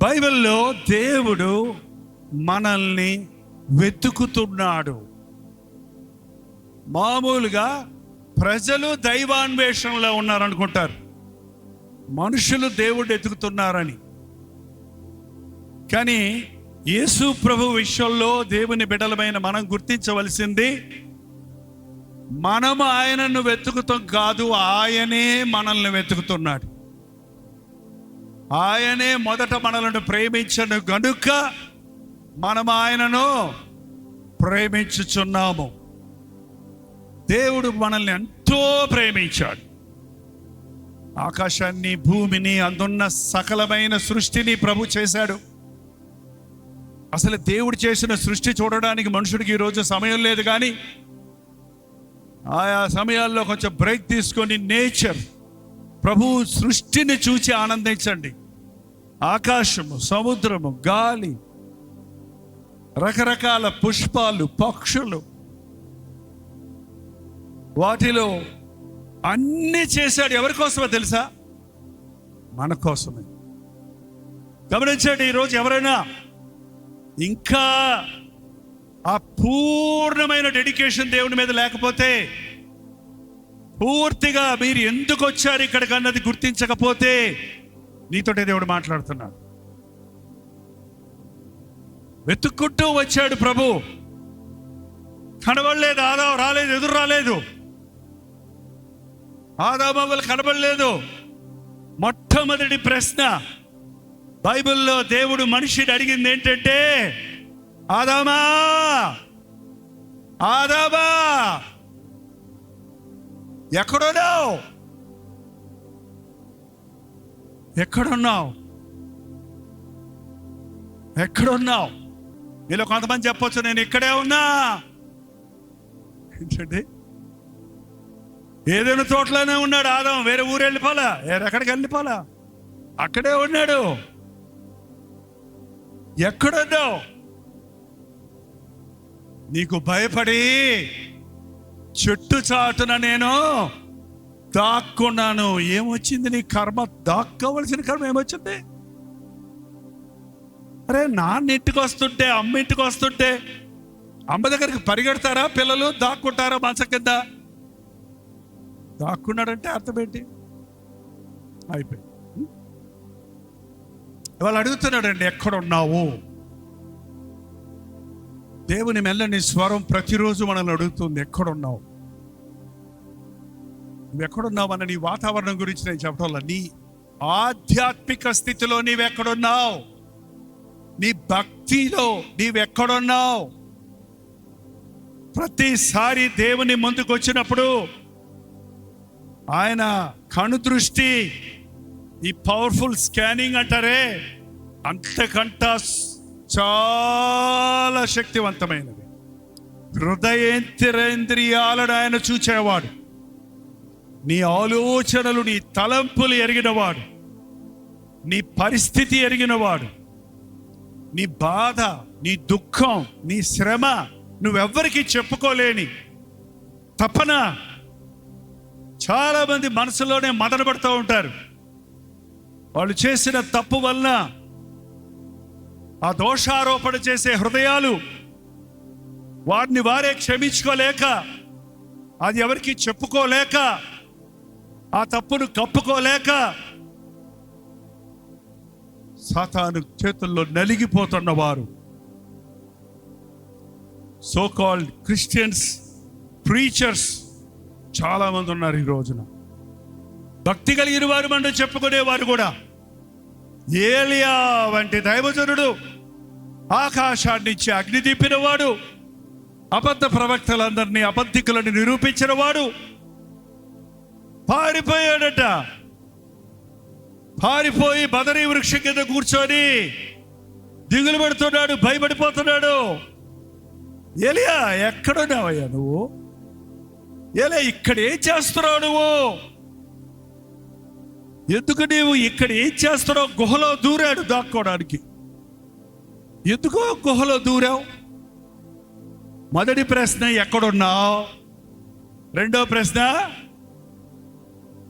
బైబిల్లో దేవుడు మనల్ని వెతుకుతున్నాడు. మామూలుగా ప్రజలు దైవాన్వేషణలో ఉన్నారనుకుంటారు, మనుషులు దేవుడు వెతుకుతున్నారని. కానీ యేసు ప్రభు విషయంలో దేవుని బిడ్డలమైన మనం గుర్తించవలసింది, మనము ఆయనను వెతుకుతాం కాదు, ఆయనే మనల్ని వెతుకుతున్నాడు. ఆయనే మొదట మనలను ప్రేమించను గనుక మనం ఆయనను ప్రేమించుచున్నాము. దేవుడు మనల్ని ఎంతో ప్రేమించాడు. ఆకాశాన్ని, భూమిని, అందున్న సకలమైన సృష్టిని ప్రభు చేశాడు. అసలు దేవుడు చేసిన సృష్టి చూడడానికి మనుషుడికి ఈరోజు సమయం లేదు. కానీ ఆయా సమయాల్లో కొంచెం బ్రేక్ తీసుకొని నేచర్, ప్రభు సృష్టిని చూసి ఆనందించండి. ఆకాశము, సముద్రము, గాలి, రకరకాల పుష్పాలు, పక్షులు, వాటిలో అన్నీ చేశాడు. ఎవరి కోసమో తెలుసా? మన కోసమే. గమనించండి, ఈరోజు ఎవరైనా ఇంకా ఆ పూర్ణమైన డెడికేషన్ దేవుని మీద లేకపోతే, పూర్తిగా మీరు ఎందుకు వచ్చారు ఇక్కడికి అన్నది గుర్తించకపోతే, నీతోటే దేవుడు మాట్లాడుతున్నాడు. వెతుక్కుంటూ వచ్చాడు ప్రభు. కనబడలేదు, ఆదాము రాలేదు, ఎదురు రాలేదు, ఆదామవ్వలు కనబడలేదు. మొట్టమొదటి ప్రశ్న బైబిల్లో దేవుడు మనిషిని అడిగింది ఏంటంటే, ఆదామా, ఆదామా ఎక్కడున్నావు? ఎక్కడున్నావు? ఎక్కడున్నావు? మీలో కొంతమంది చెప్పొచ్చు, నేను ఇక్కడే ఉన్నా. ఏంటండి, ఏదైనా తోటలోనే ఉన్నాడు ఆదాము, వేరే ఊరు వెళ్ళిపోలా, ఎక్కడికి వెళ్ళిపోలా, అక్కడే ఉన్నాడు. ఎక్కడున్నావు? నీకు భయపడి చెట్టు చాటున నేను దాక్కున్నాను. ఏమొచ్చింది నీ కర్మ? దాక్కోవలసిన కర్మ ఏమొచ్చింది? అరే, నాన్న ఇంటికి వస్తుంటే, అమ్మ ఇంటికి వస్తుంటే, అమ్మ దగ్గరికి పరిగెడతారా పిల్లలు? దాక్కుంటారా మంచం కింద? దాక్కున్నాడంటే అర్థం ఏంటి? అయిపోయింది. ఇవాళ అడుగుతున్నాడండి, ఎక్కడున్నావు? దేవుని మెల్లని స్వరం ప్రతిరోజు మనల్ని అడుగుతుంది, ఎక్కడున్నావు? నువ్వు ఎక్కడున్నావు అన్న నీ వాతావరణం గురించి నేను చెప్పడంలో, నీ ఆధ్యాత్మిక స్థితిలో నీవెక్కడున్నావు? నీ భక్తిలో నీవెక్కడున్నావు? ప్రతిసారి దేవుని ముందుకు వచ్చినప్పుడు ఆయన కనుదృష్టి, ఈ పవర్ఫుల్ స్కానింగ్ అంటారే, అంతకంటా చాలా శక్తివంతమైనది. హృదయేంద్రియాలను ఆయన చూచేవాడు. నీ ఆలోచనలు, నీ తలంపులు ఎరిగినవాడు, నీ పరిస్థితి ఎరిగినవాడు, నీ బాధ, నీ దుఃఖం, నీ శ్రమ, నువ్వెవ్వరికీ చెప్పుకోలేని తపన. చాలా మంది మనసులోనే మదన పడుతూ ఉంటారు. వాళ్ళు చేసిన తప్పు వలన ఆ దోషారోపణ చేసే హృదయాలు, వారిని వారే క్షమించుకోలేక, అది ఎవరికి చెప్పుకోలేక, ఆ తప్పును కప్పుకోలేక సాతాను చేతుల్లో నలిగిపోతున్న వారు, సో కాల్డ్ క్రిస్టియన్స్, ప్రీచర్స్ చాలా మంది ఉన్నారు ఈ రోజున. భక్తి కలిగిన వారు మనం చెప్పుకునేవారు కూడా. ఏలియా వంటి దైవజనుడు, ఆకాశాన్ని ఇచ్చి అగ్ని దింపినవాడు, అబద్ధ ప్రవక్తలందరినీ, అబద్ధికులను నిరూపించిన వాడు పారిపోయాడట. పారిపోయి బదరీ వృక్షం కింద కూర్చొని దిగులు పడుతున్నాడు, భయపడిపోతున్నాడు. ఏలియా, ఎక్కడున్నావయ్యా నువ్వు? ఏలియా, ఇక్కడ ఏం చేస్తున్నావు నువ్వు? ఎందుకు నీవు ఇక్కడ ఏం చేస్తున్నావు? గుహలో దూరాడు దాక్కోవడానికి. ఎందుకో గుహలో దూరావు? మొదటి ప్రశ్న, ఎక్కడున్నావు? రెండో ప్రశ్న,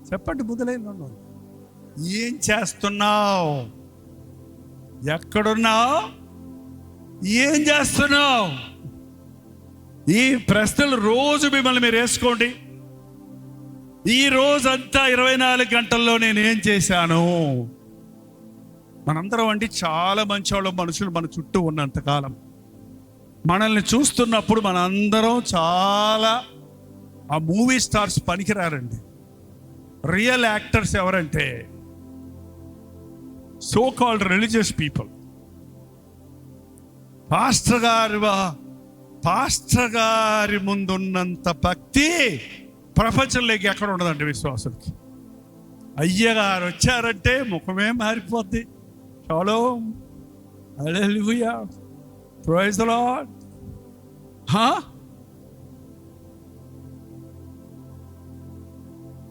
చెప్పండి, మొదలైన ఏం చేస్తున్నావు? ఎక్కడున్నావు? ఏం చేస్తున్నావు? ఈ ప్రశ్నలు రోజు మిమ్మల్ని మీరు వేసుకోండి. ఈ రోజంతా 24 గంటల్లో నేను ఏం చేశాను? మనందరం అండి చాలా మంచి మనుషులు మన చుట్టూ ఉన్నంతకాలం మనల్ని చూస్తున్నప్పుడు మనందరం చాలా ఆ మూవీ స్టార్స్ పనికిరారండి. రియల్ యాక్టర్స్ ఎవరంటే so called religious people. Pastor గారి ముందున్నంత భక్తి ప్రపంచంలోకి ఎక్కడ ఉండదండి విశ్వాసులకి. అయ్యగారు వచ్చారంటే ముఖమే మారిపోద్ది. Shalom, hallelujah, praise the Lord.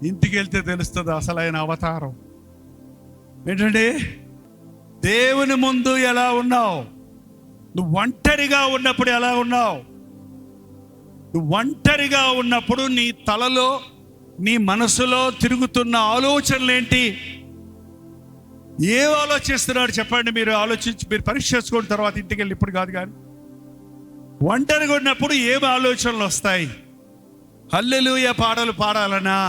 ఇంటికి వెళ్తే తెలుస్తుంది అసలైన అవతారం ఏంటంటే దేవుని ముందు ఎలా ఉన్నావు, నువ్వు ఒంటరిగా ఉన్నప్పుడు ఎలా ఉన్నావు. నువ్వు ఒంటరిగా ఉన్నప్పుడు నీ తలలో నీ మనసులో తిరుగుతున్న ఆలోచనలు ఏంటి? ఏం ఆలోచిస్తున్నాడు చెప్పండి. మీరు ఆలోచించి మీరు పరీక్ష చేసుకున్న తర్వాత ఇంటికి వెళ్ళి, ఇప్పుడు కాదు కానీ ఒంటరిగా ఉన్నప్పుడు ఏం ఆలోచనలు వస్తాయి? హల్లెలూయా పాటలు పాడాలనా,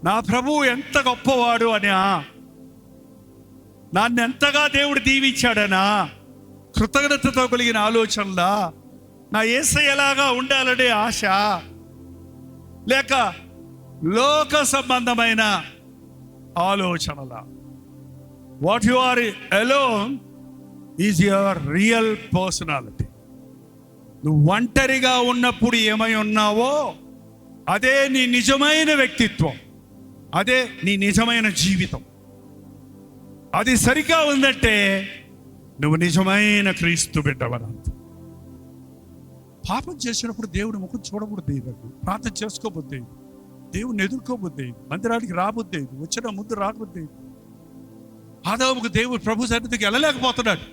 నా ప్రభువు ఎంత గొప్పవాడు అనా, నన్ను ఎంతగా దేవుడు దీవించాడనా, కృతజ్ఞతతో కలిగిన ఆలోచనలా, నా యేసయ్యలాగా ఉండాలనే ఆశ, లేక లోక సంబంధమైన ఆలోచనలా? What you are alone is your real personality. నువ్వు ఒంటరిగా ఉన్నప్పుడు ఏమై ఉన్నావో అదే నీ నిజమైన వ్యక్తిత్వం, అదే నీ నిజమైన జీవితం. అది సరిగా ఉందంటే నువ్వు నిజమైన క్రీస్తు బిడ్డవనంత. పాపం చేసినప్పుడు దేవుని ముఖం చూడబుద్ది, ప్రార్థన చేసుకోబుద్ది, దేవుని ఎదుర్కోబుద్ది, మందిరానికి రాబుద్ది, వచ్చిన ముందు రాబుద్ది. ఆదాముకు దేవుడు ప్రభు సన్నిధికి వెళ్ళలేకపోతున్నాడు.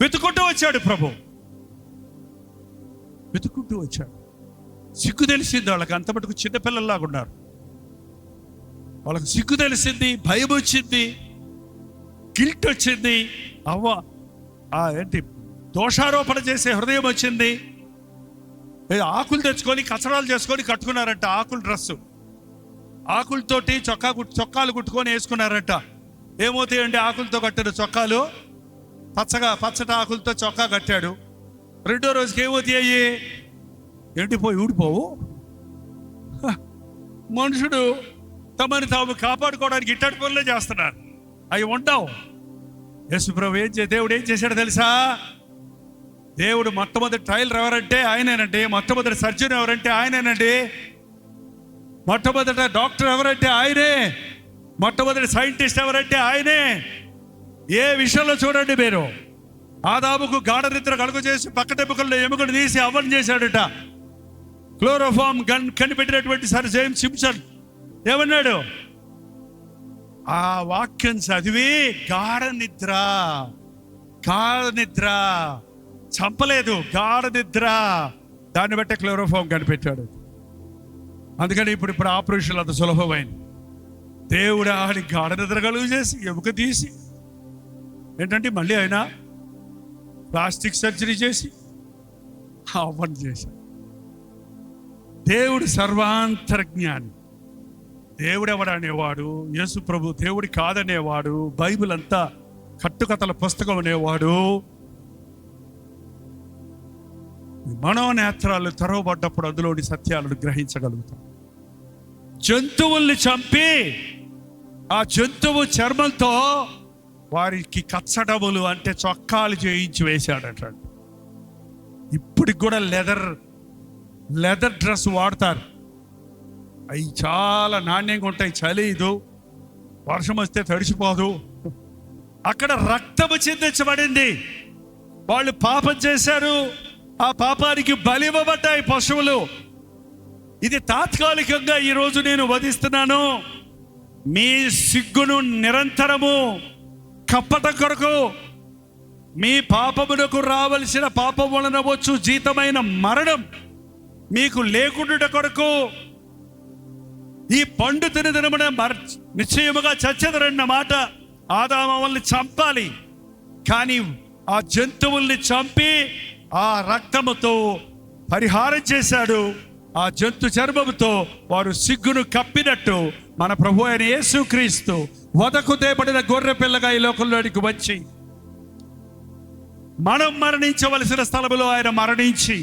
వెతుకుంటూ వచ్చాడు ప్రభు, వెతుకుంటూ వచ్చాడు. సిగ్గు తెలిసింది వాళ్ళకి, అంత మటుకు చిన్నపిల్లల్లాగా ఉన్నారు. వాళ్ళకి సిగ్గు తెలిసింది, భయం వచ్చింది, గిల్ట్ వచ్చింది, ఏంటి దోషారోపణ చేసే హృదయం వచ్చింది. ఆకులు తెచ్చుకొని కచరాలు చేసుకొని కట్టుకున్నారంట. ఆకుల డ్రెస్సు, ఆకులతోటి చొక్కాలు కుట్టుకొని వేసుకున్నారంట. ఏమవుతాయండి ఆకులతో కట్టిన చొక్కాలు? పచ్చటి ఆకులతో చొక్కా కట్టాడు. రెండో రోజుకి ఏమవుతాయి? ఎండిపోయి ఊడిపోవు. మనుషుడు తమని తాము కాపాడుకోవడానికి ఇట్టడి పనులే చేస్తున్నారు, అవి ఉండవు. యేసుప్రభు దేవుడు ఏం చేశాడు తెలుసా? దేవుడు మొట్టమొదటి ట్రైలర్ ఎవరంటే ఆయనేనండి. మొట్టమొదటి సర్జన్ ఎవరంటే ఆయనేనండి. మొట్టమొదటి డాక్టర్ ఎవరంటే ఆయనే. మొట్టమొదటి సైంటిస్ట్ ఎవరంటే ఆయనే. ఏ విషయంలో చూడండి మీరు, ఆదాముకు గాఢ నిద్ర కలుగు చేసి పక్కటెముకల్లో ఎముకలు తీసి అవన్ చేశాడట. క్లోరోఫామ్ గన్ కనిపెట్టినటువంటి సర్ జేమ్స్ సింప్సన్ ఏమన్నాడు? ఆ వాక్యం చదివి గాఢ నిద్ర చంపలేదు, గాఢ నిద్ర, దాన్ని బట్టే క్లోరోఫామ్ కనిపెట్టాడు. అందుకని ఇప్పుడు ఆపరేషన్ అంత సులభమైంది. దేవుడు ఆడి గాఢ నిద్ర కలుగు చేసి ఎముక తీసి ఏంటంటే మళ్ళీ ఆయన ప్లాస్టిక్ సర్జరీ చేసి అవన్నీ చేశాడు. దేవుడు సర్వాంతర్జ్ఞాని. దేవుడు ఎవడనేవాడు? యేసు ప్రభు దేవుడి కాదనేవాడు. బైబిల్ అంతా కట్టుకథల పుస్తకం అనేవాడు. మనోనేత్రాలు తెరవబడ్డప్పుడు అందులోని సత్యాలను గ్రహించగలుగుతాం. జంతువుల్ని చంపి ఆ జంతువు చర్మంతో వారికి కచ్చడములు అంటే చొక్కాలు చేయించి వేశాడట. ఇప్పటికి కూడా లెదర్ డ్రెస్ వాడతారు. అవి చాలా నాణ్యంగా ఉంటాయి, చలి ఇది, వర్షం వస్తే తడిసిపోదు. అక్కడ రక్తము చిందించబడింది. వాళ్ళు పాపం చేశారు, ఆ పాపానికి బలి ఇవ్వబడ్డాయి పశువులు. ఇది తాత్కాలికంగా ఈరోజు నేను వధిస్తున్నాను. మీ సిగ్గును నిరంతరము కప్పటం కొరకు, మీ పాపమునకు రావలసిన పాపం వలన వచ్చు జీతమైన మరణం మీకు లేకుండా కొరకు ఈ పండు తినదినమున నిశ్చయముగా చచ్చెదరన్న మాట. ఆదాము వల్ని చంపాలి, కానీ ఆ జంతువుల్ని చంపి ఆ రక్తముతో పరిహారం చేశాడు. ఆ జంతు చర్మముతో వారు సిగ్గును కప్పినట్టు మన ప్రభు అయిన యేసుక్రీస్తు వధకు తేబడిన గొర్రె పిల్లగా ఈ లోకంలోనికి వచ్చి మనం మరణించవలసిన స్థలములో ఆయన మరణించి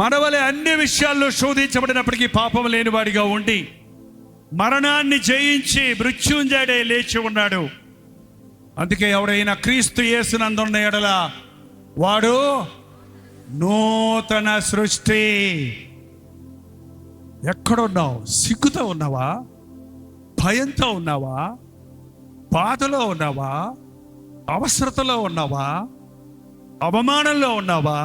మనవలే అన్ని విషయాల్లో శోధించబడినప్పటికీ పాపం లేని వాడిగా ఉండి మరణాన్ని జయించి మృత్యుంజయుడై లేచి ఉన్నాడు. అందుకే ఎవడైనా క్రీస్తు యేసునందున్న ఎడల వాడు నూతన సృష్టి. ఎక్కడున్నావు? సిగ్గుతో ఉన్నావా? భయంతో ఉన్నావా? బాధలో ఉన్నావా? అవసరతలో ఉన్నావా? అవమానంలో ఉన్నావా?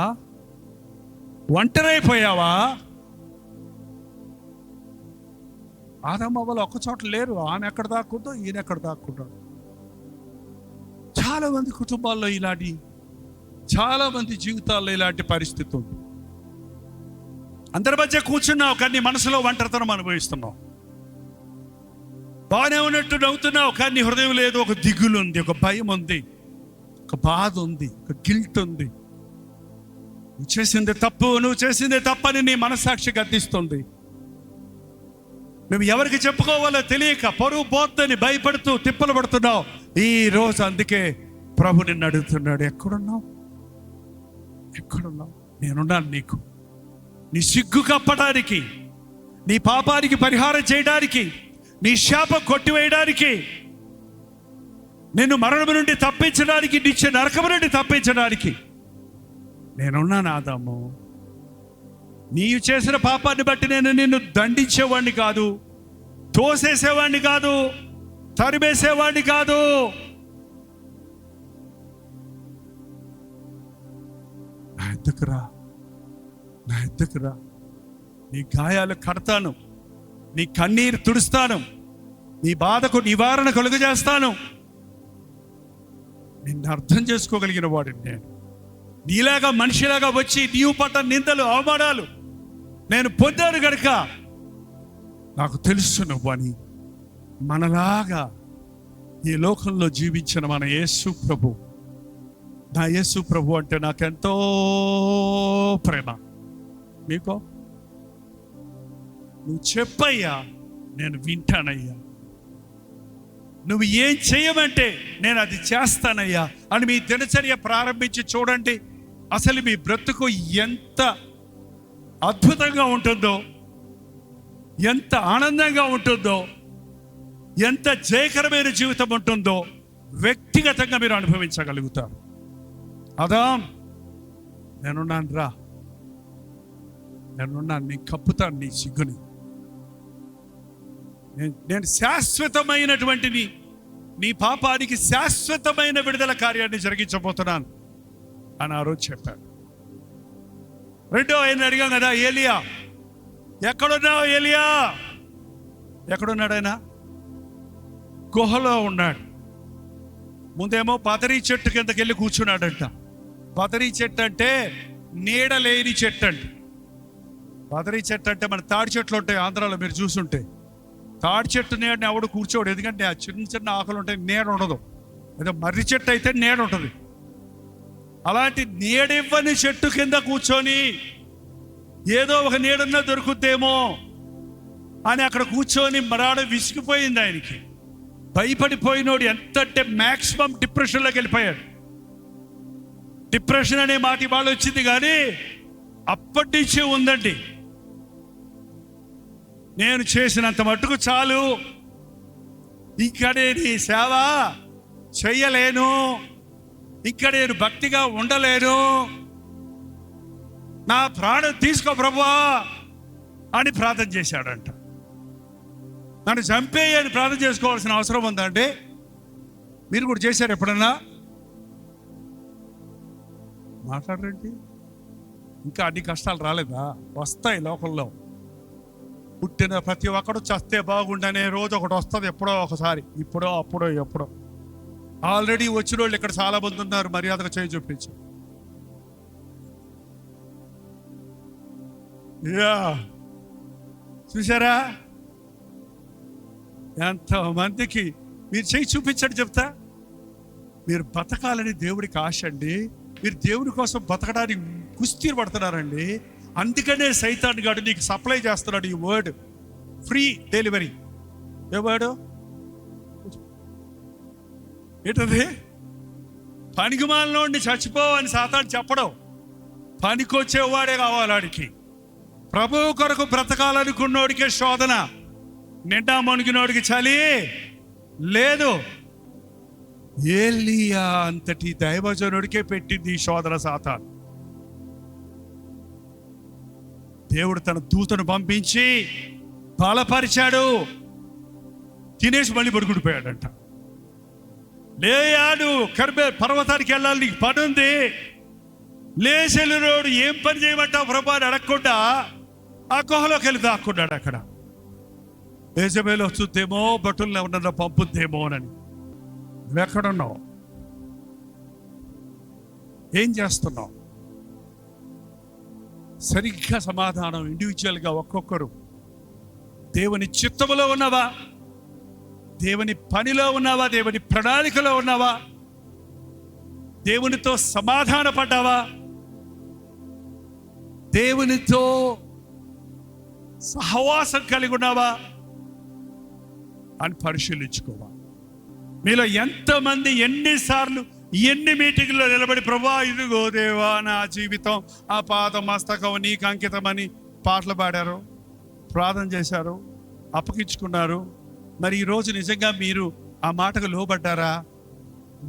ఒంటరైపోయావా? ఆదమవ్వలు ఒక్క చోట లేరు. ఆమె ఎక్కడ దాక్కుందో ఈయన ఎక్కడ దాక్కుంటాడు. చాలా మంది కుటుంబాల్లో ఇలాంటి, చాలా మంది జీవితాల్లో ఇలాంటి పరిస్థితి ఉంది. అందరి మధ్య కూర్చున్నావు కానీ మనసులో ఒంటరితనం అనుభవిస్తున్నావు. బాగానే ఉన్నట్టు నవ్వుతున్నావు కానీ హృదయం లేదు. ఒక దిగులు ఉంది, ఒక భయం ఉంది, ఒక బాధ ఉంది, ఒక గిల్ట్ ఉంది. నువ్వు చేసిందే తప్పని నీ మనస్సాక్షి గద్దిస్తుంది. నువ్వు ఎవరికి చెప్పుకోవాలో తెలియక పరువు పోద్దని భయపడుతూ తిప్పలు పడుతున్నావు. ఈ రోజు అందుకే ప్రభు నిన్ను అడుగుతున్నాడు, ఎక్కడున్నావు? నేనున్నాను నీకు. నీ సిగ్గు కప్పడానికి, నీ పాపానికి పరిహారం చేయడానికి, నీ శాపం కొట్టివేయడానికి, నిన్ను మరణము నుండి తప్పించడానికి, నిత్య నరకము నుండి తప్పించడానికి నేనున్నాను. ఆదాము, నీవు చేసిన పాపాన్ని బట్టి నేను నిన్ను దండించేవాడిని కాదు, తోసేసేవాడిని కాదు, తరిమేసేవాడిని కాదు. నా ఎద్దకు రా. నీ గాయాలు కడతాను, నీ కన్నీరు తుడుస్తాను, నీ బాధకు నివారణ కలుగజేస్తాను. నిన్ను అర్థం చేసుకోగలిగిన వాడిని నేను. నీలాగా మనిషిలాగా వచ్చి నీవు పడ్డ నిందలు, అవమానాలు నేను పొందాను గనుక నాకు తెలుసు నువ్వని. మనలాగా ఈ లోకంలో జీవించిన మన యేసు ప్రభు, నా యేసు ప్రభు అంటే నాకెంతో ప్రేమ. మీకో? నువ్వు చెప్పయ్యా, నేను వింటానయ్యా. నువ్వు ఏం చేయమంటే నేను అది చేస్తానయ్యా అని మీ దినచర్య ప్రారంభించి చూడండి. అసలు మీ బ్రతుకు ఎంత అద్భుతంగా ఉంటుందో, ఎంత ఆనందంగా ఉంటుందో, ఎంత జయకరమైన జీవితం ఉంటుందో వ్యక్తిగతంగా మీరు అనుభవించగలుగుతారు. ఆదాం, నేనున్నాను రా, నేనున్నాను, నీ కప్పుతాను నీ సిగ్గుని. నేను శాశ్వతమైనటువంటి నీ పాపానికి శాశ్వతమైన విడుదల కార్యాన్ని జరిగించబోతున్నాను అని ఆ రోజు చెప్పాడు. రెండో ఆయన అడిగాం కదా, ఏలియా ఎక్కడున్నావు? ఏలియా ఎక్కడున్నాడు? ఆయన గుహలో ఉన్నాడు. ముందేమో పదరీ చెట్టు కిందకి వెళ్ళి కూర్చున్నాడంట. పదరీ చెట్టు అంటే నీడలేని చెట్టు అంట. పదరీ చెట్టు అంటే మన తాడి చెట్లు ఉంటాయి ఆంధ్రాలో, మీరు చూసుంటే. తాడి చెట్టు నీడని ఎవడు కూర్చోడు, ఎందుకంటే ఆ చిన్న చిన్న ఆకులు ఉంటాయి, నీడ ఉండదు. ఏదో మర్రి చెట్టు అయితే నీడ ఉంటుంది. అలాంటి నీడివ్వని చెట్టు కింద కూర్చొని ఏదో ఒక నీడన్నా దొరుకుద్దేమో అని అక్కడ కూర్చొని మరాడ విసిగిపోయింది ఆయనకి. భయపడిపోయినోడు ఎంత అంటే మ్యాక్సిమం డిప్రెషన్లోకి వెళ్ళిపోయాడు. డిప్రెషన్ అనే మాట ఇవాళ వచ్చింది కానీ అప్పటి నుంచే ఉందండి. నేను చేసినంత మట్టుకు చాలు, ఇంకా నేను ఈ సేవ చెయ్యలేను, ఇంకా నేను భక్తిగా ఉండలేను, నా ప్రాణం తీసుకో ప్రభువా అని ప్రార్థన చేశాడంట. నన్ను చంపేయని ప్రార్థన చేసుకోవాల్సిన అవసరం ఉందండి. మీరు కూడా చేశారు ఎప్పుడన్నా? మాట్లాడరండి. ఇంకా అన్ని కష్టాలు రాలేదా? వస్తాయి లోకంలో. పుట్టిన ప్రతి ఒక్కడు చస్తే బాగుండనే రోజు ఒకటి వస్తుంది, ఎప్పుడో ఒకసారి, ఇప్పుడో అప్పుడో ఎప్పుడో. ఆల్రెడీ వచ్చిన వాళ్ళు ఇక్కడ చాలా మంది ఉన్నారు, మర్యాదగా చేయి చూపించు. చూసారా ఎంతమందికి? మీరు చేయి చూపించండి చెప్తా. మీరు బతకాలని దేవుడికి ఆశ అండి. మీరు దేవుని కోసం బతకడానికి కుస్తీ పడుతున్నారండి. అందుకనే సైతాన్ గాడు నీకు సప్లై చేస్తున్నాడు ఈ వర్డ్, ఫ్రీ డెలివరీ. ఏ వర్డ్ ఏంటది? పనికిమాలినోడిని చచ్చిపోవని సాతాను చెప్పడం. పనికొచ్చేవాడే కావాలి వాడికి. ప్రభువు కొరకు బ్రతకాలనుకున్నోడికే శోధన, నిండా మునిగినోడికి చలి లేదు. ఏలియా అంతటి దైవజనుడికే పెట్టింది ఈ శోధన సాతాను. దేవుడు తన దూతను పంపించి బలపరిచాడు. తినేసి మళ్ళీ పడుకుండిపోయాడంట. లేయాడు, కర్మే పర్వతానికి వెళ్ళాలి, నీకు పని ఉంది, లేచెల్లినోడు ఏం పని చేయమంటావు ప్రభు అని అడగకుండా ఆ గుహలోకి వెళ్ళి దాక్కున్నాడు. అక్కడ యెజబెల్ వస్తుందేమో, బటుల్లో ఉన్న పంపుద్దేమో అని. నువ్వెక్కడున్నావు? ఏం చేస్తున్నావు? సరిగ్గా సమాధానం ఇండివిజువల్గా ఒక్కొక్కరు. దేవుని చిత్తములో ఉన్నావా? దేవుని పనిలో ఉన్నావా? దేవుని ప్రణాళికలో ఉన్నావా? దేవునితో సమాధాన పడ్డావా? దేవునితో సహవాసం కలిగి ఉన్నావా అని పరిశీలించుకోవా. మీలో ఎంతమంది ఎన్నిసార్లు ఎన్ని మీటింగ్లో నిలబడి ప్రభా ఇదిగో దేవా నా జీవితం ఆ పాత మస్తకం నీకు అంకితమని పాటలు పాడారు, ప్రార్థన చేశారు, అప్పగించుకున్నారు. మరి ఈరోజు నిజంగా మీరు ఆ మాటకు లోబడ్డారా?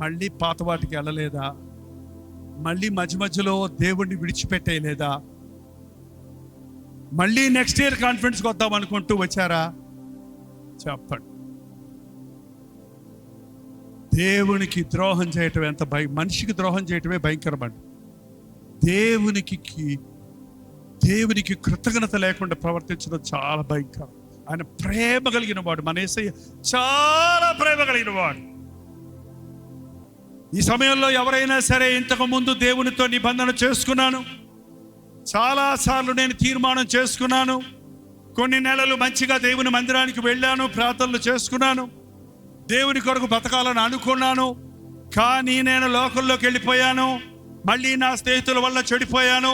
మళ్ళీ పాత వాటికి వెళ్ళలేదా? మళ్ళీ మధ్య మధ్యలో దేవుణ్ణి విడిచిపెట్టేయలేదా? మళ్ళీ నెక్స్ట్ ఇయర్ కాన్ఫరెన్స్కి వద్దాం అనుకుంటూ వచ్చారా? చెప్పండి. దేవునికి ద్రోహం చేయటం ఎంత మనిషికి ద్రోహం చేయటమే భయంకరమండి. దేవునికి కృతజ్ఞత లేకుండా ప్రవర్తించడం చాలా భయంకరం. ఆయన ప్రేమ కలిగిన వాడు, మన యేసయ్య చాలా ప్రేమ కలిగిన వాడు. ఈ సమయంలో ఎవరైనా సరే ఇంతకు ముందు దేవునితో నిబంధన చేసుకున్నాను, చాలాసార్లు నేను తీర్మానం చేసుకున్నాను, కొన్ని నెలలు మంచిగా దేవుని మందిరానికి వెళ్ళాను, ప్రార్థనలు చేసుకున్నాను, దేవుని కొరకు బతకాలని అనుకున్నాను, కానీ నేను లోకంలోకి వెళ్ళిపోయాను, మళ్ళీ నా స్నేహితుల వల్ల చెడిపోయాను,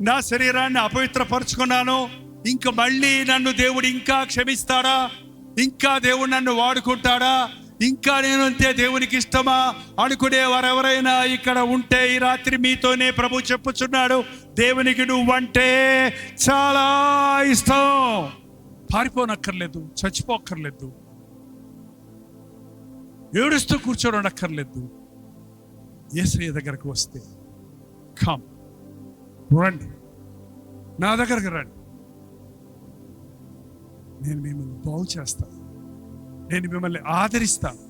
నా శరీరాన్ని అపవిత్రపరుచుకున్నాను, ఇంకా మళ్ళీ నన్ను దేవుడు ఇంకా క్షమిస్తాడా? ఇంకా దేవుడు నన్ను వాడుకుంటాడా? ఇంకా నేను అంతే దేవునికి ఇష్టమా అనుకునే వారెవరైనా ఇక్కడ ఉంటే ఈ రాత్రి మీతోనే ప్రభు చెప్పుచున్నాడు, దేవునికి నువ్వంటే చాలా ఇష్టం. పారిపోనక్కర్లేదు, చచ్చిపోక్కర్లేదు, ఏడుస్తూ కూర్చోనక్కర్లేదు. యేసయ్య దగ్గరకు వస్తే కమ్, రండి, నా దగ్గరకు రండి, నేను మిమ్మల్ని బాగు చేస్తాను, నేను మిమ్మల్ని ఆదరిస్తాను,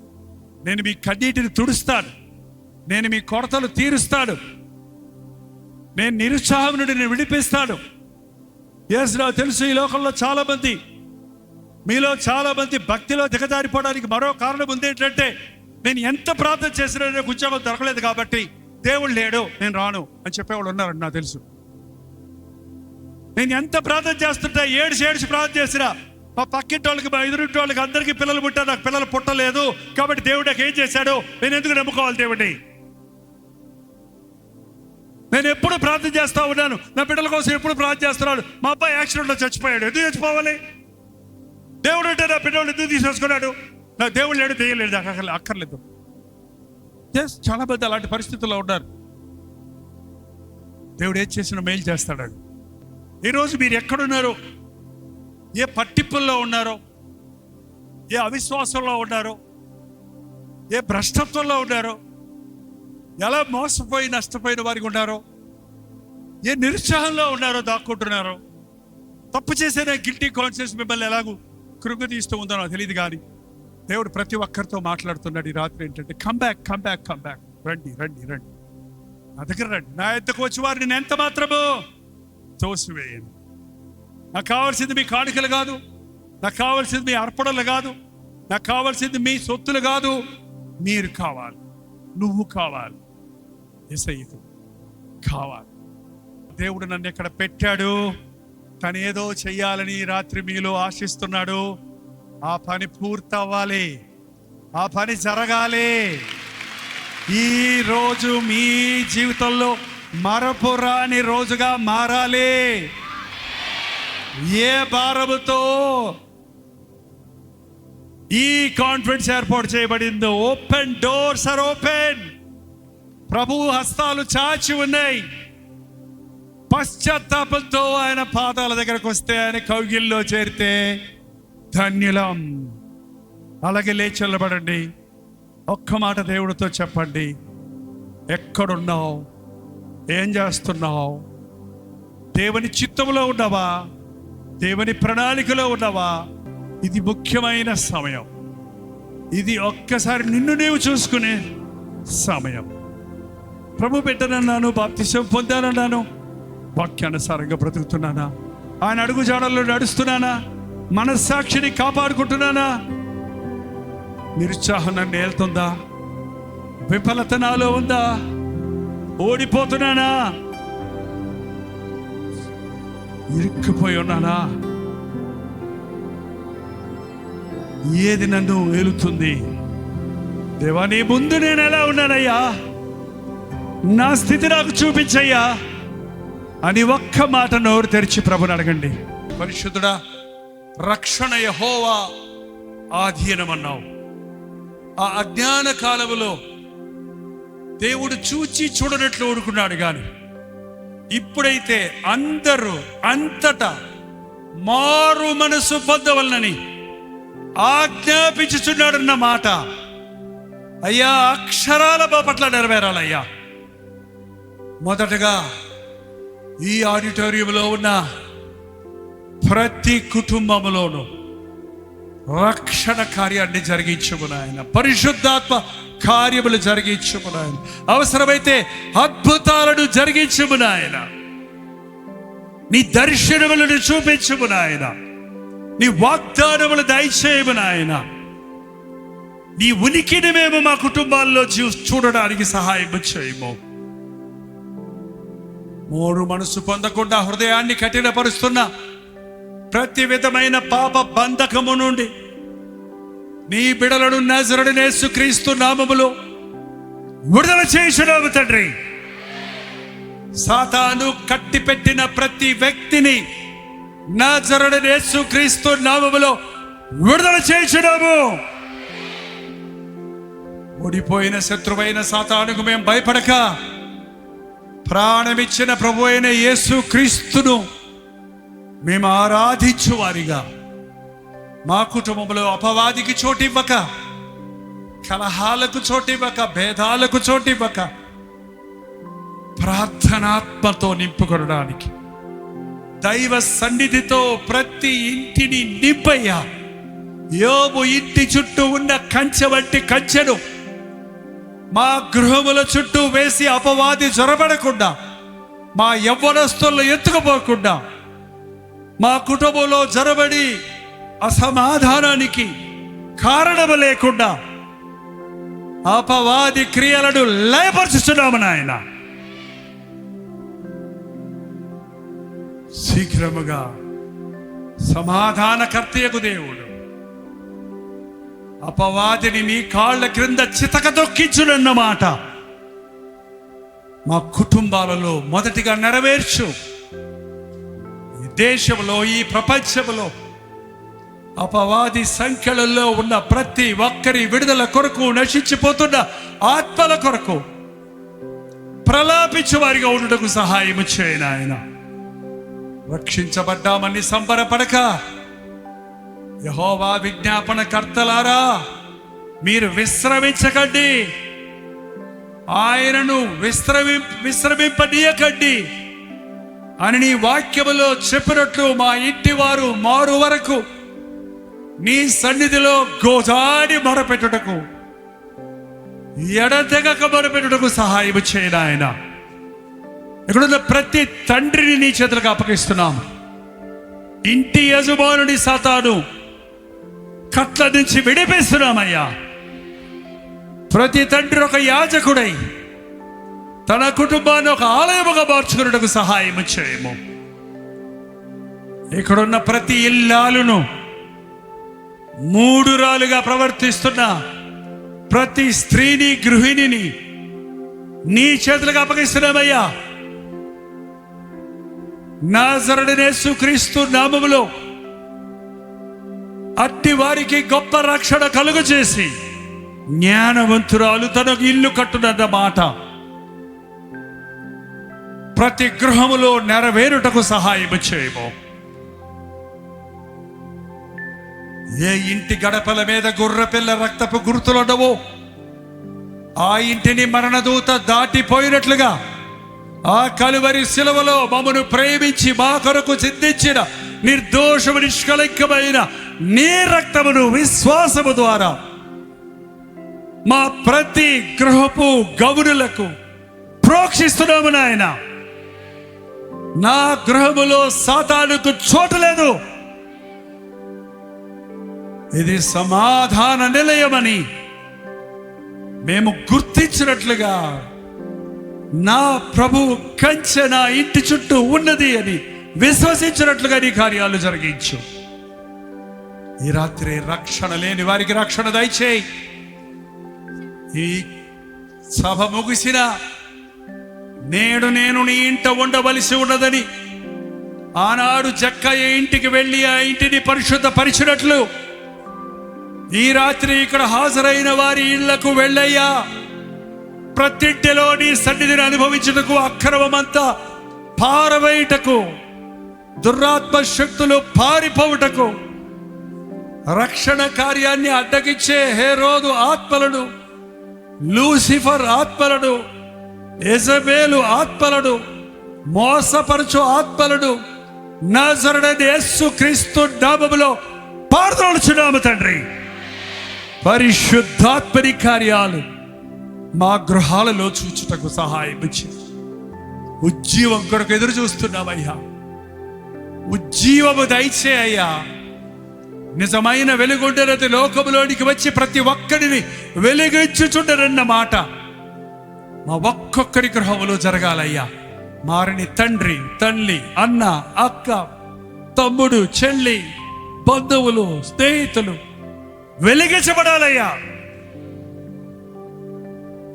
నేను మీ కన్నీటిని తుడుస్తాను, నేను మీ కొరతలు తీరుస్తాను, నేను నిరుత్సాహం నుండి నేను విడిపిస్తాను. నాకు తెలుసు ఈ లోకంలో చాలామంది, మీలో చాలామంది భక్తిలో దిగజారిపోవడానికి మరో కారణం ఉంది. ఏంటంటే నేను ఎంత ప్రార్థన చేసినా నాకు ఉద్యోగం దొరకలేదు కాబట్టి దేవుడు లేడు, నేను రాను అని చెప్పేవాళ్ళు ఉన్నారండి. నాకు తెలుసు. నేను ఎంత ప్రార్థన చేస్తుంటా, ఏడ్చి ప్రార్థన చేసినా మా పక్కింటి వాళ్ళకి, మా ఎదురింటి వాళ్ళకి అందరికీ పిల్లలు పుట్టారు, నాకు పిల్లలు పుట్టలేదు కాబట్టి దేవుడు నాకు ఏం చేశాడు, నేను ఎందుకు నమ్ముకోవాలి దేవుడిని? నేను ఎప్పుడు ప్రార్థన చేస్తా ఉన్నాను, నా బిడ్డల కోసం ఎప్పుడు ప్రార్థన చేస్తున్నాడు. మా అబ్బాయి యాక్సిడెంట్లో చచ్చిపోయాడు, ఎందుకు చచ్చిపోవాలి? దేవుడు అంటే నా బిడ్డలు ఎందుకు తీసేసుకున్నాడు? నా దేవుడు లేడు, తెలియలేదు, నాకు అక్కర్లేదు. చాలా మంది అలాంటి పరిస్థితుల్లో ఉన్నారు. దేవుడు ఏం చేసినా మేలు చేస్తాడు. ఈరోజు మీరు ఎక్కడున్నారో, ఏ పట్టింపుల్లో ఉన్నారో, ఏ అవిశ్వాసంలో ఉన్నారో, ఏ భ్రష్టత్వంలో ఉన్నారో, ఎలా మోసపోయి నష్టపోయిన వారికి ఉన్నారో, ఏ నిరుత్సాహంలో ఉన్నారో, దాక్కుంటున్నారో, తప్పు చేసేనే గిల్టీ కాన్షియస్ మిమ్మల్ని ఎలాగూ కృంగతీస్తూ ఉందో నాకు తెలియదు, కానీ దేవుడు ప్రతి ఒక్కరితో మాట్లాడుతున్నాడు ఈ రాత్రి. ఏంటంటే come back, come back, come back, రండి రండి రండి, నా దగ్గర రండి, నా ఎద్దకు వచ్చి వారిని నేను ఎంత మాత్రమో తోసివేయండి. నాకు కావాల్సింది మీ కానుకలు కాదు, నాకు కావాల్సింది మీ అర్పణలు కాదు, నాకు కావాల్సింది మీ సొత్తులు కాదు, మీరు కావాలి, నువ్వు కావాలి, యేసయ్యకు కావాలి. దేవుడు నన్ను ఎక్కడ పెట్టాడు, తను ఏదో చెయ్యాలని రాత్రి మీలో ఆశిస్తున్నాడు. ఆ పని పూర్తవ్వాలి, ఆ పని జరగాలి. ఈ రోజు మీ జీవితంలో మరపురాని రోజుగా మారాలి. ఏ భారముతో ఈ కాన్ఫరెన్స్ ఏర్పాటు చేయబడిందో, ఓపెన్ డోర్స్ ఆర్ ఓపెన్. ప్రభు హస్తాలు చాచి ఉన్నాయి. పశ్చాత్తాపంతో ఆయన పాదాల దగ్గరకు వస్తే, ఆయన కౌగిల్లో చేరితే ధన్యులం. అలాగే లేచి నిలబడండి. ఒక్క మాట దేవుడితో చెప్పండి. ఎక్కడున్నావు? ఏం చేస్తున్నావు? దేవుని చిత్తంలో ఉన్నావా? దేవుని ప్రణాళికలో ఉన్నావా? ఇది ముఖ్యమైన సమయం. ఇది ఒక్కసారి నిన్ను నీవు చూసుకునే సమయం. ప్రభు పెట్టనన్నాను, బాప్తిసం పొందానన్నాను, వాక్యానుసారంగా బ్రతుకుతున్నానా? ఆయన అడుగు జాడల్లో నడుస్తున్నానా? మనస్సాక్షిని కాపాడుకుంటున్నానా? నిరుత్సాహం నన్ను ఏళ్తుందా? విఫలత నాలో ఉందా? ఓడిపోతున్నానా? ఇరుక్కుపోయి ఉన్నానా? ఏది నన్ను ఏలుతుంది? దేవా, నీ ముందు నేను ఎలా ఉన్నానయ్యా? నా స్థితి నాకు చూపించయ్యా అని ఒక్క మాట నోరు తెరిచి ప్రభుని అడగండి. పరిశుద్ధుడా, రక్షణ యెహోవా ఆధీనమన్నావు. ఆ అజ్ఞాన కాలములో దేవుడు చూచి చూడనట్లు ఊరుకున్నాడు. కానీ ఇప్పుడైతే అందరూ అంతటా మారు మనసు పొందవలనని ఆజ్ఞాపించుచున్నాడన్న మాట అయ్యా అక్షరాల పట్ల నెరవేరాలయ్యా. మొదటగా ఈ ఆడిటోరియంలో ఉన్న ప్రతి కుటుంబంలోనూ రక్షణ కార్యాన్ని జరిగించుము నాయన. పరిశుద్ధాత్మ కార్యములు జరిగించుము నాయన. అవసరమైతే అద్భుతాలను జరిగించుము నాయన. నీ దర్శనములను చూపించుము నాయన. నీ వాగ్దానములు దయచేయము నాయన. నీ ఉనికిని మేము మా కుటుంబాల్లో చూడడానికి సహాయం చేయము. మోరు మనసు పొందకుండా హృదయాన్ని కఠినపరుస్తున్న ప్రతి విధమైన పాప బంధకము నుండి నీ బిడలను నజరుడైన యేసుక్రీస్తు నామములో విడుదల చేయుచున్నాము తండ్రి. సాతాను కట్టిపెట్టిన ప్రతి వ్యక్తిని నజరుడైన యేసుక్రీస్తు నామములో విడుదల చేయుచున్నాము. ఓడిపోయిన శత్రువైన సాతానుకు మేము భయపడక ప్రాణమిచ్చిన ప్రభు అయిన యేసుక్రీస్తును మేము ఆరాధించు వారిగా మా కుటుంబంలో అపవాదికి చోటివ్వక, కలహాలకు చోటివ్వక, భేదాలకు చోటివ్వక ప్రార్థనాత్మతో నింపుకొనడానికి దైవ సన్నిధితో ప్రతి ఇంటిని నింపయ్యా. యోబు ఇంటి చుట్టూ ఉన్న కంచె వంటి కంచెను మా గృహముల చుట్టూ వేసి అపవాది జొరబడకుండా, మా యవ్వనస్తులను ఎత్తుకుపోకుండా, మా కుటుంబంలో జరబడి అసమాధానానికి కారణము లేకుండా అపవాది క్రియలను లయపరుచుతున్నాము నాయన. శీఘ్రముగా సమాధానకర్తయగు దేవుడు అపవాదిని నీ కాళ్ళ క్రింద చితక దొక్కించునన్నమాట మా కుటుంబాలలో మొదటిగా నెరవేర్చు. ఈ దేశంలో, ఈ ప్రపంచంలో అపవాది సంఖ్యలలో ఉన్న ప్రతి ఒక్కరి విడుదల కొరకు, నశించిపోతున్న ఆత్మల కొరకు ప్రలాపించు వారిగా ఉండటకు సహాయం చేయను ఆయన. రక్షించబడ్డామని సంబరపడక, యెహోవా విజ్ఞాపన కర్తలారా మీరు విశ్రమించకండి, ఆయనను విశ్రమింపనీయకండి అని నీ వాక్యములో చెప్పినట్లు మా ఇంటి వారు మారు వరకు నీ సన్నిధిలో గోజాడి మొరపెట్టుటకు, ఎడతెగక మొరపెట్టుటకు సహాయం చేయను ఆయన. ఇక్కడున్న ప్రతి తండ్రిని నీ చేతులకు అప్పగిస్తున్నాము. ఇంటి యజమానుని సాతాను కట్ల నుంచి విడిపిస్తున్నామయ్యా. ప్రతి తండ్రి ఒక యాజకుడై తన కుటుంబాన్ని ఒక ఆలయముగా మార్చుకున్నట్టుకు సహాయం చేయము. ఇక్కడున్న ప్రతి ఇల్లాలును మూడురాలుగా ప్రవర్తిస్తున్న ప్రతి స్త్రీని, గృహిణిని నీ చేతులకు అప్పగిస్తున్నామయ్యా. నజరేయుడైన యేసుక్రీస్తు నామములో అట్టి వారికి గొప్ప రక్షణ కలుగు చేసి జ్ఞానవంతురాలు తనకు ఇల్లు కట్టునన్న మాట ప్రతి గృహములో నెరవేరుటకు సహాయం చేయము. ఏ ఇంటి గడపల మీద గుర్రపిల్ల రక్తపు గుర్తులుండవో ఆ ఇంటిని మరణదూత దాటిపోయినట్లుగా ఆ కలువరి శిలువలో మమ్మను ప్రేమించి మా కొరకు సిద్ధించిన నిర్దోషము నిష్కళంకమైన నీ రక్తమును విశ్వాసము ద్వారా మా ప్రతి గృహపు గౌరులకు ప్రోక్షిస్తున్నాము నాయన. నా గృహములో సాతానుకు చోటు లేదు, ఇది సమాధాన నిలయమని మేము గుర్తించినట్లుగా నా ప్రభు కంచె నా ఇంటి చుట్టూ ఉన్నది అని విశ్వసించినట్లుగా నీ కార్యాలు జరిగించు. ఈ రాత్రి రక్షణ లేని వారికి రక్షణ దయచేయి. ఈ సభ ముగిసిన నేడు నేను నీ ఇంట ఉండవలసి ఉన్నదని ఆనాడు జక్కయ్య ఇంటికి వెళ్ళి ఆ ఇంటిని పరిశుద్ధపరిచినట్లు ఈ రాత్రి ఇక్కడ హాజరైన వారి ఇళ్లకు వెళ్ళయ్యా. ప్రతింటిలో నీ సన్నిధిని అనుభవించుటకు, అక్రమమంతా పారవేయుటకు, దురాత్మ శక్తులు పారిపోవుటకు, రక్షణ కార్యాన్ని అడ్డగించే హేరోదు ఆత్మలను, లూసిఫర్ ఆత్మలను, యెజబెలు ఆత్మలను, మోసపరచు ఆత్మలను నజరేయుడైన యేసుక్రీస్తు నామములో పారదోలుచున్నాము తండ్రి. పరిశుద్ధాత్మని కార్యాలు మా గృహాలలో చూచుటకు సహాయం ఇచ్చి ఉజ్జీవం కొరకు ఎదురు చూస్తున్నామయ్యా. ఉజ్జీవము దయచే అయ్యా. నిజమైన వెలుగుండనది లోకములోనికి వచ్చి ప్రతి ఒక్కడిని వెలిగించుచుండరన్న మాట మా ఒక్కొక్కరి గృహములో జరగాలయ్యా. మారిని తండ్రి, తల్లి, అన్న, అక్క, తమ్ముడు, చెల్లి, బంధువులు, స్నేహితులు వెలిగించబడాలయ్యా.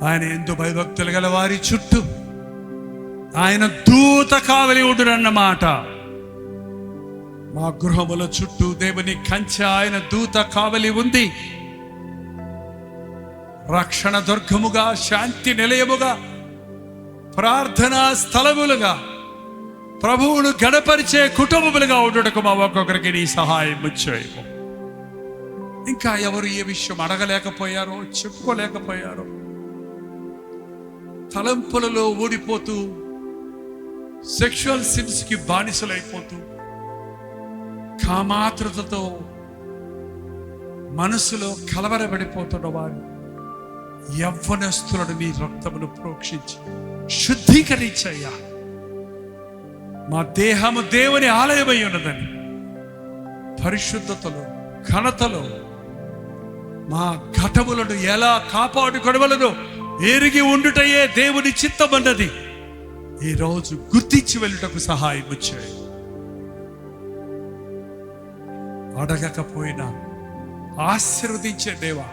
ఆయన ఎందు భయభక్తులు గల వారి చుట్టూ ఆయన దూత కావలి ఉండునన్నమాట. మా గృహముల చుట్టూ దేవుని కంచె ఆయన దూత కావలి ఉంది. రక్షణ దుర్గముగా, శాంతి నిలయముగా, ప్రార్థనా స్థలములుగా, ప్రభువును గణపరిచే కుటుంబములుగా ఉండుటకు మా ఒక్కొక్కరికి నీ సహాయం చేయము. ఇంకా ఎవరు ఏ విషయం అడగలేకపోయారో, చెప్పుకోలేకపోయారో, తలంపులలో ఓడిపోతూ సెక్షువల్ సిన్స్ కి బానిసలైపోతూ కామాతృతతో మనసులో కలవరపడిపోతున్న వారు యవ్వనస్తులను నీ రక్తమును ప్రోక్షించి శుద్ధీకరించయ్యా. మా దేహము దేవుని ఆలయమై ఉన్నదని పరిశుద్ధతలో, ఘనతలో మా ఘటములను ఎలా కాపాడుకొనవలనో ఎరిగి ఉండుటయే దేవుని చిత్తమన్నది ఈరోజు గుర్తించి వెళ్ళుటకు సహాయం వచ్చాయి. అడగకపోయినా ఆశీర్వదించే దేవా,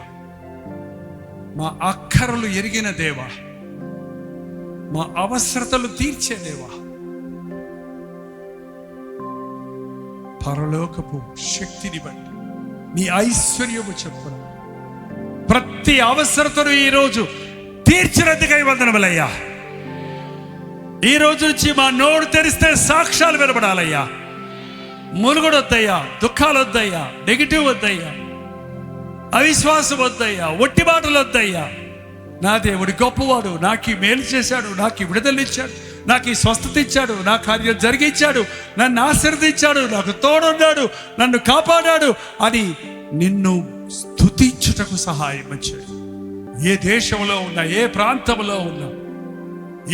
మా అక్కరలు ఎరిగిన దేవా, మా అవసరతలు తీర్చే దేవా, పరలోకపు శక్తిని బట్టి నీ ఐశ్వర్యము చెప్పున ప్రతి అవసరతను ఈరోజు తీర్చినందుకై వందనములయ్యా. ఈ రోజు నుంచి మా నోరు తెరిస్తే సాక్ష్యాలు వినబడాలయ్యా. మునుగుడు వద్దయ్యా, దుఃఖాలు వద్దయ్యా, నెగిటివ్ వద్దయ్యా, అవిశ్వాసం వద్దయ్యా, ఒట్టి మాటలు వద్దయ్యా. నా దేవుడు గొప్పవాడు, నాకు మేలు చేశాడు, నాకు విడుదలిచ్చాడు, నాకు స్వస్థత ఇచ్చాడు, నా కార్యం జరిగించాడు, నన్ను ఆశీర్వదించాడు, నాకు తోడున్నాడు, నన్ను కాపాడాడు అని నిన్ను స్తుతించుటకు సహాయం వచ్చాడు. ఏ దేశంలో ఉన్నా, ఏ ప్రాంతంలో ఉన్నా,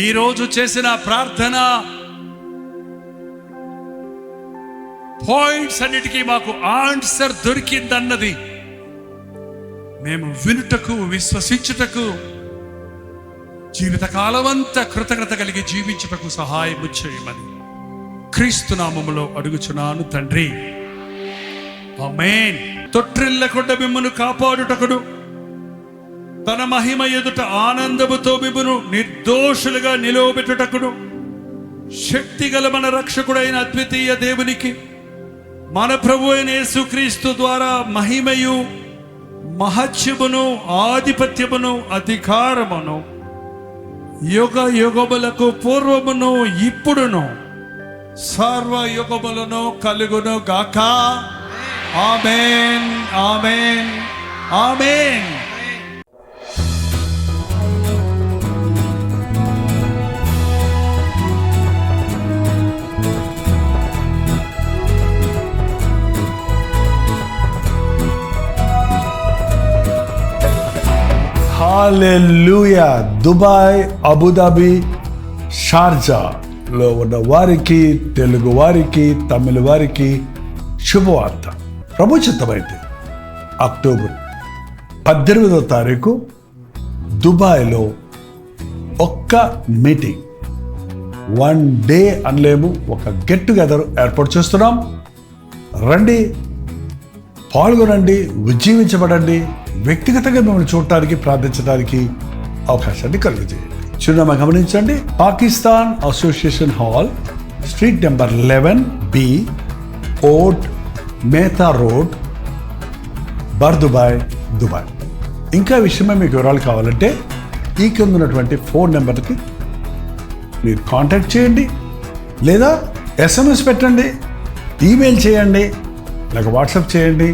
ఈరోజు చేసిన ప్రార్థన పాయింట్స్ అన్నిటికీ మాకు ఆన్సర్ దొరికిందన్నది మేము వినుటకు, విశ్వసించుటకు, జీవితకాలం అంతా కృతజ్ఞత కలిగి జీవించుటకు సహాయం చేయమని క్రీస్తు నామములో అడుగుచున్నాను తండ్రి. ఆమేన్. తొట్టిల్లకుండా మిమ్మల్ని కాపాడుటకును, తన మహిమ ఎదుట ఆనందముతో మిమ్మును నిర్దోషులుగా నిలవబెట్టుటకును శక్తిగల మన రక్షకుడైన అద్వితీయ దేవునికి మన ప్రభు అయిన యేసుక్రీస్తు ద్వారా మహిమయు మహత్యమును ఆధిపత్యమును అధికారమును యుగ యుగములకు పూర్వమును ఇప్పుడును సర్వ యుగములను కలుగును గాక. ఆమేన్, ఆమేన్, ఆమేన్. హల్లెలూయా. దుబాయ్, అబుదాబి, షార్జాలో ఉన్న వారికి, తెలుగు వారికి, తమిళ వారికి శుభవార్త. ప్రభు చిత్తమైతే అక్టోబర్ 18వ తారీఖు దుబాయ్లో ఒక్క మీటింగ్, 1 డే అనలేము, ఒక గెట్ టుగెదర్ ఏర్పాటు చేస్తున్నాం. రండి, పాల్గొనండి, ఉజ్జీవించబడండి. వ్యక్తిగతంగా మిమ్మల్ని చూడటానికి, ప్రార్థించడానికి అవకాశాన్ని కలుగజేయండి. చిరునామా గమనించండి. Pakistan association hall, street number 11B, Oud Metha road, Bur Dubai, Dubai. ఇంకా విషయమే మీకు వివరాలు కావాలంటే ఈ కింద ఉన్నటువంటి ఫోన్ నెంబర్కి మీరు కాంటాక్ట్ చేయండి, లేదా SMS పెట్టండి, ఈమెయిల్ చేయండి, లేక వాట్సాప్ చేయండి.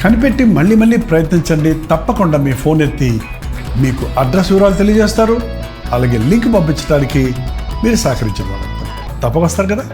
కనిపెట్టి మళ్ళీ మళ్ళీ ప్రయత్నించండి. తప్పకుండా మీ ఫోన్ ఎత్తి మీకు అడ్రస్ వివరాలు తెలియజేస్తారు. అలాగే లింక్ పంపించడానికి మీరు సహకరించబడతారు. తప్పక వస్తారు కదా.